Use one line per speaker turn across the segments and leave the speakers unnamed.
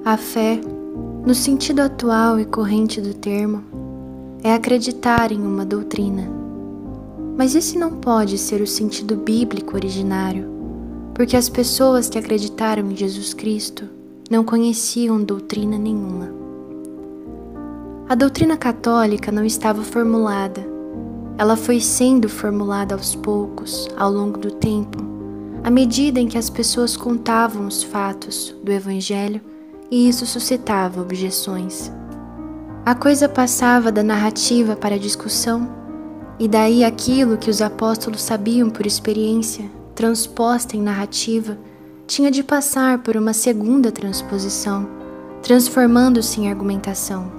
A fé, no sentido atual e corrente do termo, é acreditar em uma doutrina. Mas esse não pode ser o sentido bíblico originário, porque as pessoas que acreditaram em Jesus Cristo não conheciam doutrina nenhuma. A doutrina católica não estava formulada. Ela foi sendo formulada aos poucos, ao longo do tempo, à medida em que as pessoas contavam os fatos do Evangelho, e isso suscitava objeções. A coisa passava da narrativa para a discussão, e daí aquilo que os apóstolos sabiam por experiência, transposta em narrativa, tinha de passar por uma segunda transposição, transformando-se em argumentação.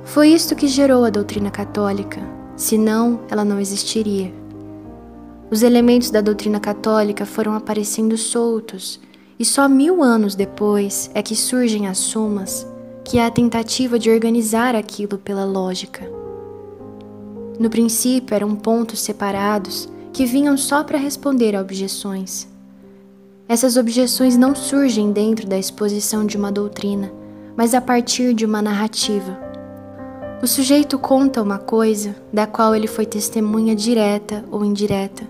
Foi isto que gerou a doutrina católica, senão ela não existiria. Os elementos da doutrina católica foram aparecendo soltos, e só 1000 anos depois é que surgem as sumas, que é a tentativa de organizar aquilo pela lógica. No princípio eram pontos separados que vinham só para responder a objeções. Essas objeções não surgem dentro da exposição de uma doutrina, mas a partir de uma narrativa. O sujeito conta uma coisa da qual ele foi testemunha direta ou indireta,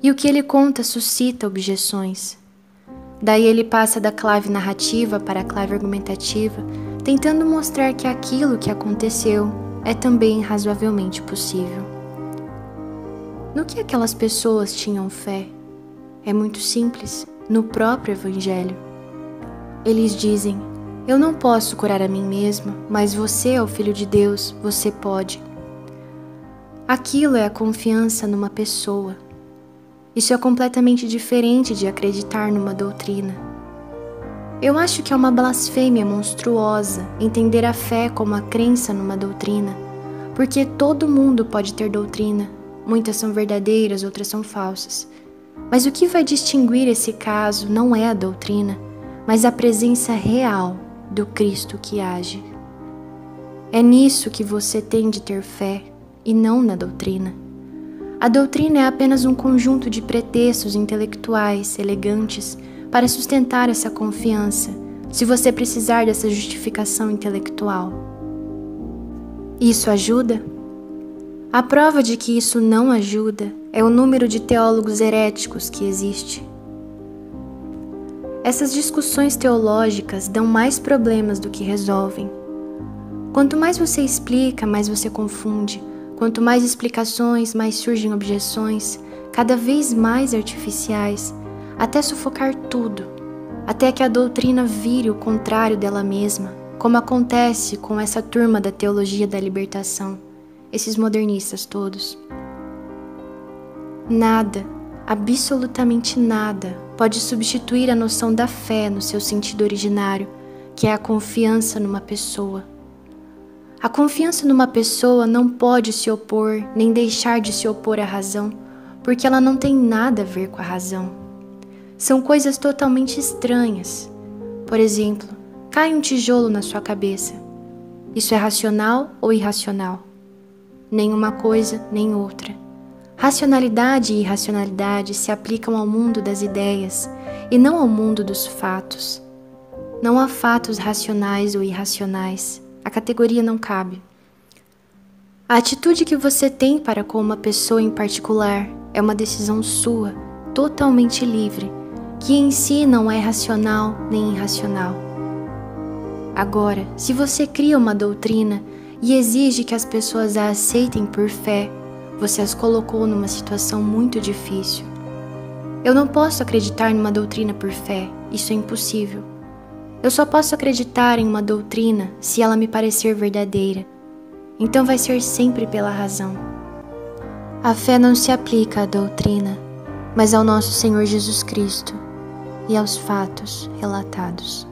e o que ele conta suscita objeções. Daí ele passa da clave narrativa para a clave argumentativa, tentando mostrar que aquilo que aconteceu é também razoavelmente possível. No que aquelas pessoas tinham fé? É muito simples, no próprio Evangelho. Eles dizem: eu não posso curar a mim mesmo, mas você é o Filho de Deus, você pode. Aquilo é a confiança numa pessoa. Isso é completamente diferente de acreditar numa doutrina. Eu acho que é uma blasfêmia monstruosa entender a fé como a crença numa doutrina, porque todo mundo pode ter doutrina, muitas são verdadeiras, outras são falsas. Mas o que vai distinguir esse caso não é a doutrina, mas a presença real do Cristo que age. É nisso que você tem de ter fé, e não na doutrina. A doutrina é apenas um conjunto de pretextos intelectuais elegantes para sustentar essa confiança, se você precisar dessa justificação intelectual. Isso ajuda? A prova de que isso não ajuda é o número de teólogos heréticos que existe. Essas discussões teológicas dão mais problemas do que resolvem. Quanto mais você explica, mais você confunde. Quanto mais explicações, mais surgem objeções, cada vez mais artificiais, até sufocar tudo, até que a doutrina vire o contrário dela mesma, como acontece com essa turma da teologia da libertação, esses modernistas todos. Nada, absolutamente nada, pode substituir a noção da fé no seu sentido originário, que é a confiança numa pessoa. A confiança numa pessoa não pode se opor, nem deixar de se opor à razão, porque ela não tem nada a ver com a razão. São coisas totalmente estranhas. Por exemplo, cai um tijolo na sua cabeça. Isso é racional ou irracional? Nem uma coisa, nem outra. Racionalidade e irracionalidade se aplicam ao mundo das ideias e não ao mundo dos fatos. Não há fatos racionais ou irracionais. A categoria não cabe. A atitude que você tem para com uma pessoa em particular é uma decisão sua, totalmente livre, que em si não é racional nem irracional. Agora, se você cria uma doutrina e exige que as pessoas a aceitem por fé, você as colocou numa situação muito difícil. Eu não posso acreditar numa doutrina por fé, isso é impossível. Eu só posso acreditar em uma doutrina se ela me parecer verdadeira. Então vai ser sempre pela razão. A fé não se aplica à doutrina, mas ao nosso Senhor Jesus Cristo e aos fatos relatados.